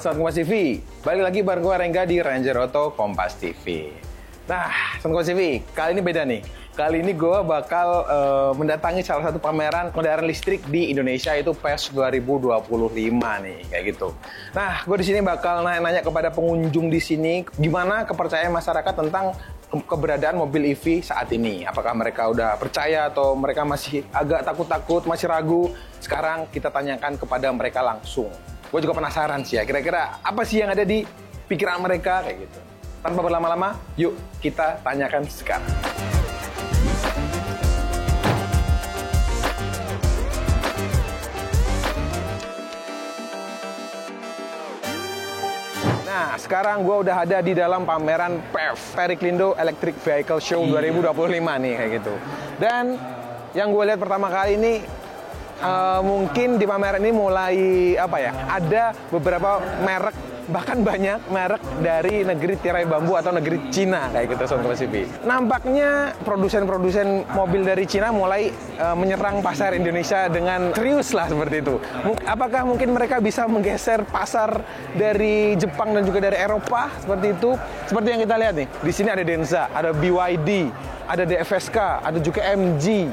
Sobat Kompas TV. Balik lagi bareng gue Rengga di Ranger Auto Kompas TV. Nah, Sobat Kompas TV, kali ini beda nih. Kali ini gue bakal mendatangi salah satu pameran kendaraan listrik di Indonesia, itu PES 2025 nih, kayak gitu. Nah, gue di sini bakal nanya-nanya kepada pengunjung di sini gimana kepercayaan masyarakat tentang keberadaan mobil EV saat ini. Apakah mereka udah percaya atau mereka masih agak takut-takut, masih ragu? Sekarang kita tanyakan kepada mereka langsung. Gue juga penasaran sih ya, kira-kira apa sih yang ada di pikiran mereka kayak gitu. Tanpa berlama-lama, yuk kita tanyakan sekarang. Nah, sekarang gue udah ada di dalam pameran PEV, Periklindo Electric Vehicle Show 2025 nih, kayak gitu. Dan yang gue lihat pertama kali ini, mungkin di pameran ini mulai ada beberapa merek, bahkan banyak merek dari negeri tirai bambu atau negeri Cina kayak gitu, Sobat Kompas TV. Nampaknya produsen-produsen mobil dari Cina mulai menyerang pasar Indonesia dengan serius lah seperti itu. Apakah mungkin mereka bisa menggeser pasar dari Jepang dan juga dari Eropa seperti itu? Seperti yang kita lihat nih, di sini ada Denza, ada BYD, ada DFSK, ada juga MG.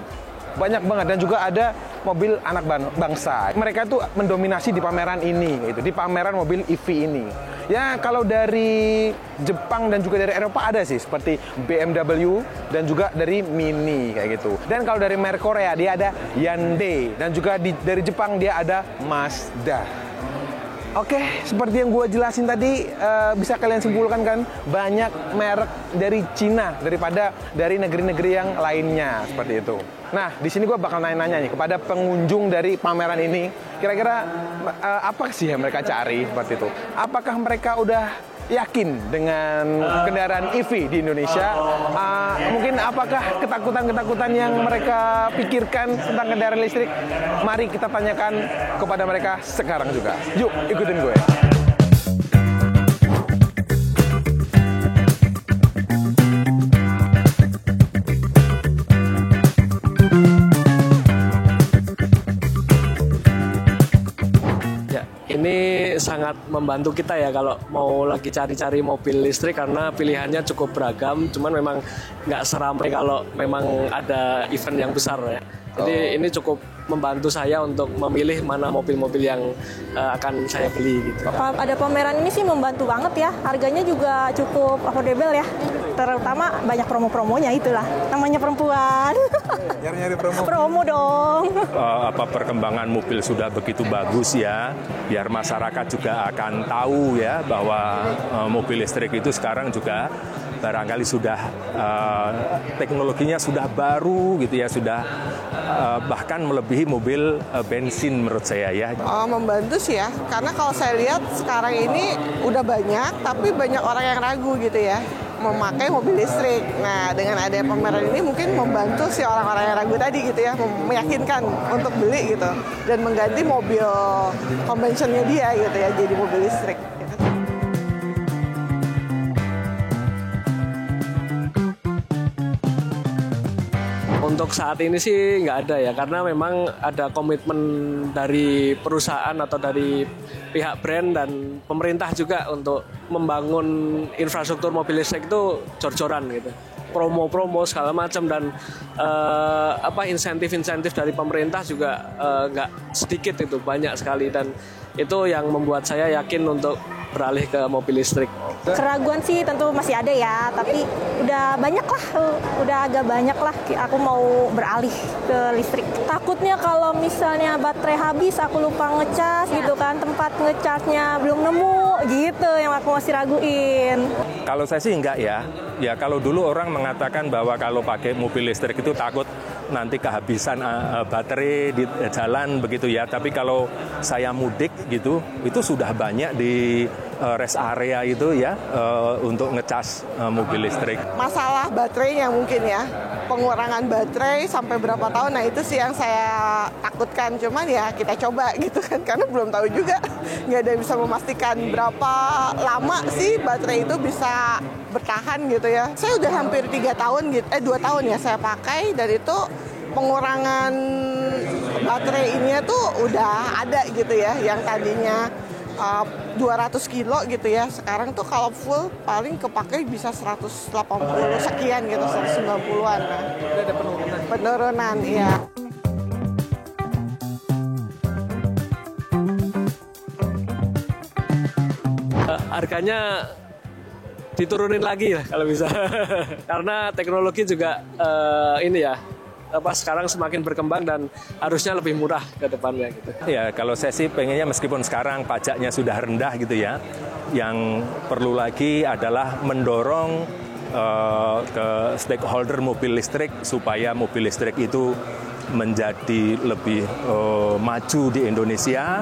Banyak banget, dan juga ada mobil anak bangsa. Mereka tuh mendominasi di pameran ini, gitu, di pameran mobil EV ini. Ya, kalau dari Jepang dan juga dari Eropa ada sih, seperti BMW dan juga dari Mini kayak gitu. Dan kalau dari merek Korea dia ada Hyundai, dan juga dari Jepang dia ada Mazda. Oke, seperti yang gue jelasin tadi, bisa kalian simpulkan kan, banyak merek dari Cina daripada dari negeri-negeri yang lainnya, seperti itu. Nah, di sini gue bakal nanya-nanya nih kepada pengunjung dari pameran ini, kira-kira apa sih yang mereka cari seperti itu? Apakah mereka udah yakin dengan kendaraan EV di Indonesia? Mungkin apakah ketakutan-ketakutan yang mereka pikirkan tentang kendaraan listrik? Mari kita tanyakan kepada mereka sekarang juga. Yuk, ikutin gue. Ini sangat membantu kita ya kalau mau lagi cari-cari mobil listrik, karena pilihannya cukup beragam, cuman memang nggak seramai kalau memang ada event yang besar ya. Jadi ini cukup membantu saya untuk memilih mana mobil-mobil yang akan saya beli gitu. Ada pameran ini sih membantu banget ya, harganya juga cukup affordable ya. Terutama banyak promo-promonya, itulah namanya perempuan. Nyari-nyari promo. Promo dong. Perkembangan mobil sudah begitu bagus ya, biar masyarakat juga akan tahu ya bahwa mobil listrik itu sekarang juga barangkali sudah teknologinya sudah baru gitu ya, sudah bahkan melebihi mobil bensin menurut saya ya. Membantu sih ya, karena kalau saya lihat sekarang ini udah banyak, tapi banyak orang yang ragu gitu ya memakai mobil listrik. Nah, dengan adanya pameran ini mungkin membantu si orang-orang yang ragu tadi gitu ya, meyakinkan untuk beli gitu dan mengganti mobil konvensionalnya dia gitu ya jadi mobil listrik. Untuk saat ini sih nggak ada ya, karena memang ada komitmen dari perusahaan atau dari pihak brand dan pemerintah juga untuk membangun infrastruktur mobil listrik itu jor-joran gitu. Promo-promo segala macam, dan insentif-insentif dari pemerintah juga nggak sedikit, itu banyak sekali, dan itu yang membuat saya yakin untuk beralih ke mobil listrik. Keraguan sih tentu masih ada ya, tapi udah banyak lah, udah agak banyak lah aku mau beralih ke listrik. Takutnya kalau misalnya baterai habis aku lupa ngecas gitu kan, tempat ngecasnya belum nemu gitu yang aku masih raguin. Kalau saya sih enggak ya. Ya kalau dulu orang mengatakan bahwa kalau pakai mobil listrik itu takut nanti kehabisan baterai di jalan begitu ya. Tapi kalau saya mudik gitu, itu sudah banyak di rest area itu ya untuk ngecas mobil listrik. Masalah baterainya mungkin ya, pengurangan baterai sampai berapa tahun, nah itu sih yang saya takutkan. Cuman ya kita coba gitu kan, karena belum tahu juga, nggak ada yang bisa memastikan berapa lama sih baterai itu bisa bertahan gitu ya. Saya udah hampir 2 tahun ya saya pakai, dan itu pengurangan baterai ini tuh udah ada gitu ya, yang tadinya 200 kilo gitu ya. Sekarang tuh kalau full paling kepake bisa 180 sekian gitu, 190-an. Nah, Udah ada penurunan. penurunan, iya. Harganya diturunin lagi lah kalau bisa. Karena teknologi juga ini ya, sekarang semakin berkembang dan harusnya lebih murah ke depannya gitu. Ya, kalau saya sih pengennya meskipun sekarang pajaknya sudah rendah gitu ya, yang perlu lagi adalah mendorong ke stakeholder mobil listrik supaya mobil listrik itu menjadi lebih maju di Indonesia.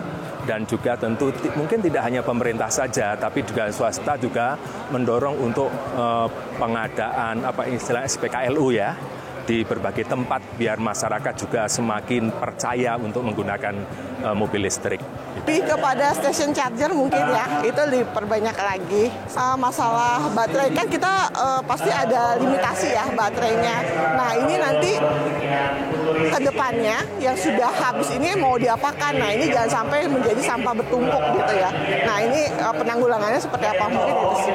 Dan juga tentu mungkin tidak hanya pemerintah saja, tapi juga swasta juga mendorong untuk pengadaan istilah SPKLU ya di berbagai tempat biar masyarakat juga semakin percaya untuk menggunakan mobil listrik. Lebih kepada station charger mungkin ya, itu diperbanyak lagi. Masalah baterai kan kita pasti ada limitasi ya baterainya. Nah ini nanti ke depannya yang sudah habis ini mau diapakan. Nah ini jangan sampai menjadi sampah bertumpuk gitu ya. Nah ini penanggulangannya seperti apa mungkin itu sih.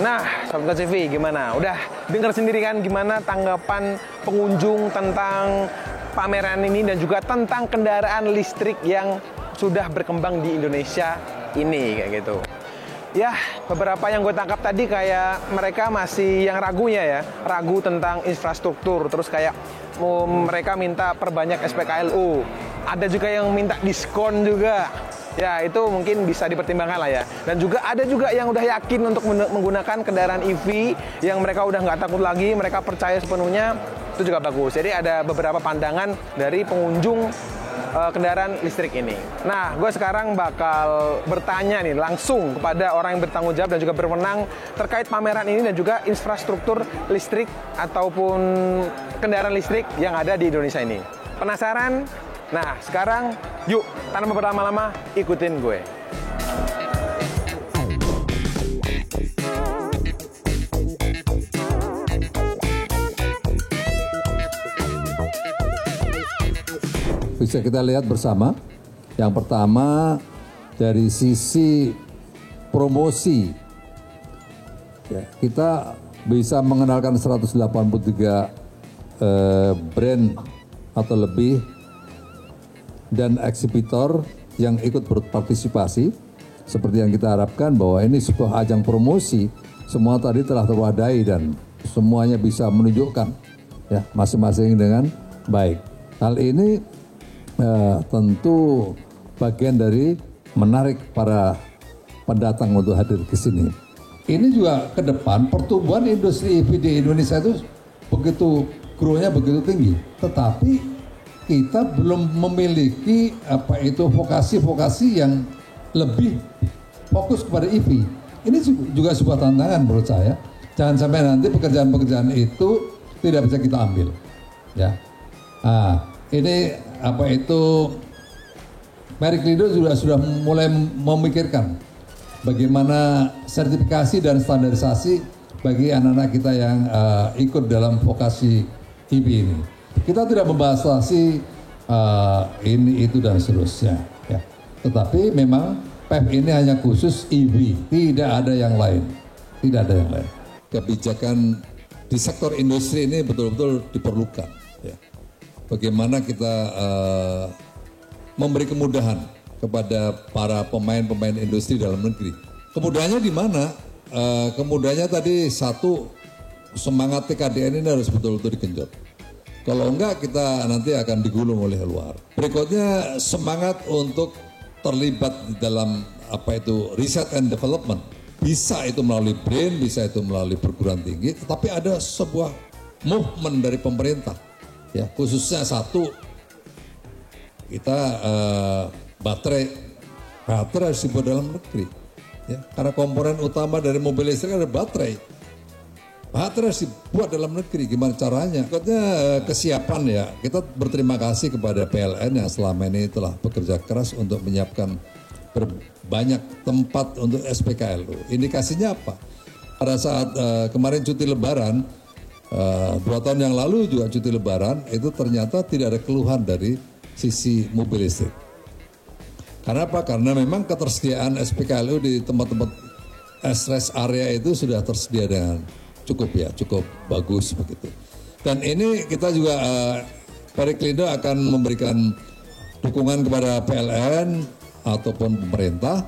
Nah, Sobat TV gimana? Udah dengar sendiri kan gimana tanggapan pengunjung tentang pameran ini dan juga tentang kendaraan listrik yang sudah berkembang di Indonesia ini kayak gitu. Ya, beberapa yang gue tangkap tadi kayak mereka masih yang ragunya ya, ragu tentang infrastruktur, terus kayak mereka minta perbanyak SPKLU. Ada juga yang minta diskon juga. Ya, itu mungkin bisa dipertimbangkan lah ya. Dan juga ada juga yang udah yakin untuk menggunakan kendaraan EV yang mereka udah nggak takut lagi, mereka percaya sepenuhnya, itu juga bagus. Jadi ada beberapa pandangan dari pengunjung kendaraan listrik ini. Nah, gue sekarang bakal bertanya nih langsung kepada orang yang bertanggung jawab dan juga berwenang terkait pameran ini dan juga infrastruktur listrik ataupun kendaraan listrik yang ada di Indonesia ini. Penasaran? Nah, sekarang yuk, tanpa berlama-lama, ikutin gue. Bisa kita lihat bersama. Yang pertama, dari sisi promosi, ya, kita bisa mengenalkan 183 brand atau lebih dan eksibitor yang ikut berpartisipasi. Seperti yang kita harapkan bahwa ini sebuah ajang promosi, semua tadi telah terwadai dan semuanya bisa menunjukkan ya masing-masing dengan baik. Hal ini tentu bagian dari menarik para pendatang untuk hadir ke sini. Ini juga ke depan pertumbuhan industri EV di Indonesia itu begitu growth-nya begitu tinggi, tetapi kita belum memiliki vokasi-vokasi yang lebih fokus kepada EV. Ini juga sebuah tantangan menurut saya. Jangan sampai nanti pekerjaan-pekerjaan itu tidak bisa kita ambil. Ya, ini Periklindo sudah mulai memikirkan bagaimana sertifikasi dan standarisasi bagi anak-anak kita yang ikut dalam vokasi EV ini. Kita tidak membahas ini, itu, dan seterusnya. Ya. Tetapi memang PEP ini hanya khusus EV, tidak ada yang lain. Tidak ada yang lain. Kebijakan di sektor industri ini betul-betul diperlukan. Ya. Bagaimana kita memberi kemudahan kepada para pemain-pemain industri dalam negeri. Kemudahannya di mana? Kemudahannya tadi satu, semangat TKDN ini harus betul-betul digenjot. Kalau enggak kita nanti akan digulung oleh luar. Berikutnya semangat untuk terlibat di dalam riset and development. Bisa itu melalui BRIN, bisa itu melalui perguruan tinggi, tetapi ada sebuah movement dari pemerintah. Ya, khususnya satu, kita baterai harus dibuat dalam negeri. Ya, karena komponen utama dari mobil listrik ada baterai. Baterai harus dibuat dalam negeri, gimana caranya? Berikutnya kesiapan ya, kita berterima kasih kepada PLN yang selama ini telah bekerja keras untuk menyiapkan banyak tempat untuk SPKLU. Indikasinya apa? Pada saat kemarin cuti Lebaran, 2 tahun yang lalu juga cuti Lebaran, itu ternyata tidak ada keluhan dari sisi mobil listrik. Karena apa? Karena memang ketersediaan SPKLU di tempat-tempat rest area itu sudah tersedia dengan cukup bagus begitu. Dan ini kita juga Periklindo akan memberikan dukungan kepada PLN ataupun pemerintah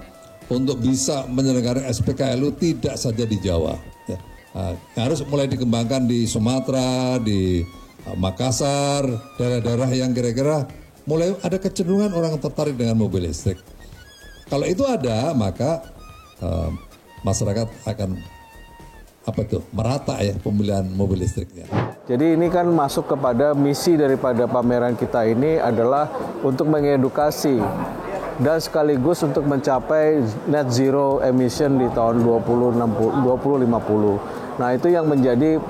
untuk bisa menyelenggarakan SPKLU tidak saja di Jawa. Ya. Harus mulai dikembangkan di Sumatera, di Makassar, daerah-daerah yang kira-kira mulai ada kecenderungan orang tertarik dengan mobil listrik. Kalau itu ada, maka masyarakat akan merata ya pembelian mobil listriknya. Jadi ini kan masuk kepada misi daripada pameran kita ini adalah untuk mengedukasi dan sekaligus untuk mencapai net zero emission di tahun 2050. Nah itu yang menjadi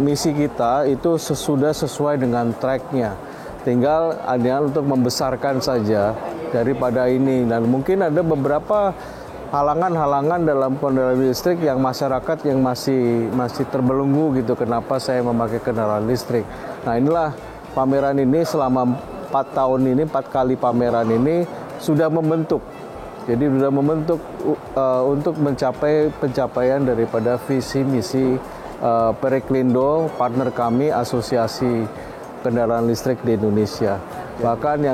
misi kita itu sudah sesuai dengan tracknya. Tinggal adalah untuk membesarkan saja daripada ini. Dan mungkin ada beberapa halangan-halangan dalam kendaraan listrik yang masyarakat yang masih terbelenggu gitu. Kenapa saya memakai kendaraan listrik? Nah inilah pameran ini selama 4 tahun ini, 4 kali pameran ini sudah membentuk. Jadi sudah membentuk untuk mencapai pencapaian daripada visi misi Periklindo, partner kami Asosiasi Kendaraan Listrik di Indonesia. Bahkan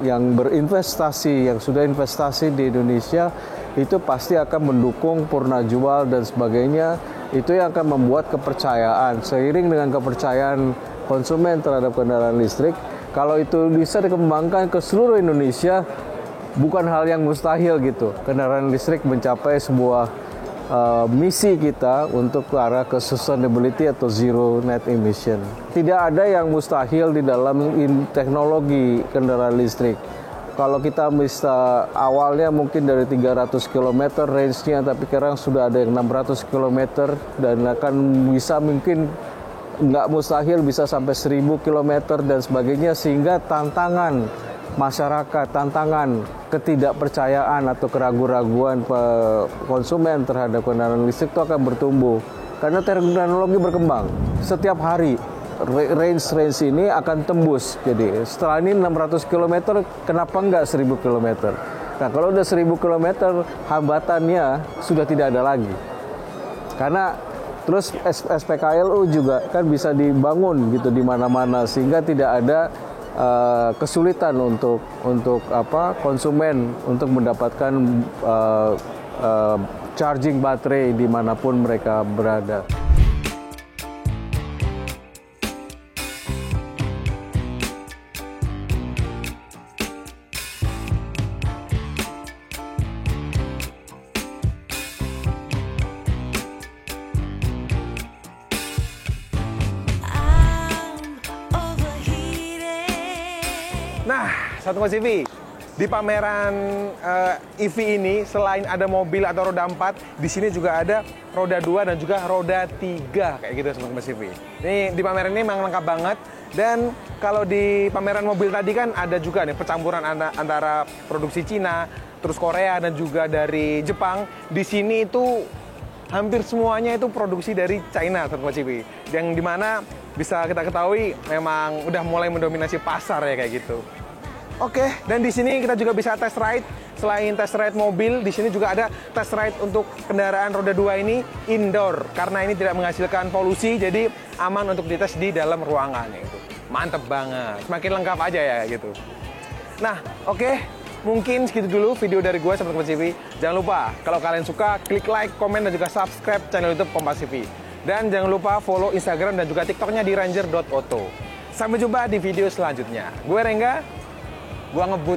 yang berinvestasi, yang sudah investasi di Indonesia itu pasti akan mendukung purna jual dan sebagainya. Itu yang akan membuat kepercayaan. Seiring dengan kepercayaan konsumen terhadap kendaraan listrik, kalau itu bisa dikembangkan ke seluruh Indonesia, bukan hal yang mustahil gitu. Kendaraan listrik mencapai sebuah misi kita untuk ke arah ke sustainability atau zero net emission. Tidak ada yang mustahil di dalam teknologi kendaraan listrik. Kalau kita bisa awalnya mungkin dari 300 km range-nya, tapi sekarang sudah ada yang 600 km dan akan bisa mungkin nggak mustahil bisa sampai 1000 km dan sebagainya, sehingga tantangan masyarakat, tantangan ketidakpercayaan atau keraguan-raguan konsumen terhadap kendaraan listrik itu akan bertumbuh karena teknologi berkembang setiap hari. Range ini akan tembus. Jadi setelah ini 600 km, kenapa enggak 1000 km? Nah kalau udah 1000 km, hambatannya sudah tidak ada lagi. Karena terus SPKLU juga kan bisa dibangun gitu di mana-mana sehingga tidak ada kesulitan untuk konsumen untuk mendapatkan charging baterai dimanapun mereka berada. Nah, Sobat TV, di pameran EV ini selain ada mobil atau roda 4, di sini juga ada roda 2 dan juga roda 3 kayak gitu Sobat TV. Ini di pameran ini memang lengkap banget, dan kalau di pameran mobil tadi kan ada juga nih percampuran antara produksi Cina, terus Korea dan juga dari Jepang. Di sini itu hampir semuanya itu produksi dari China Sobat TV. Yang dimana bisa kita ketahui memang udah mulai mendominasi pasar ya kayak gitu. Oke, dan di sini kita juga bisa test ride. Selain test ride mobil, di sini juga ada test ride untuk kendaraan roda 2 ini indoor karena ini tidak menghasilkan polusi, jadi aman untuk dites di dalam ruangan gitu. Mantep banget, semakin lengkap aja ya gitu. Nah, oke, mungkin segitu dulu video dari gue Sobat TV. Jangan lupa kalau kalian suka klik like, komen dan juga subscribe channel YouTube Kompas TV. Dan jangan lupa follow Instagram dan juga TikToknya di ranger.auto. Sampai jumpa di video selanjutnya. Gue Rengga, gua ngebut.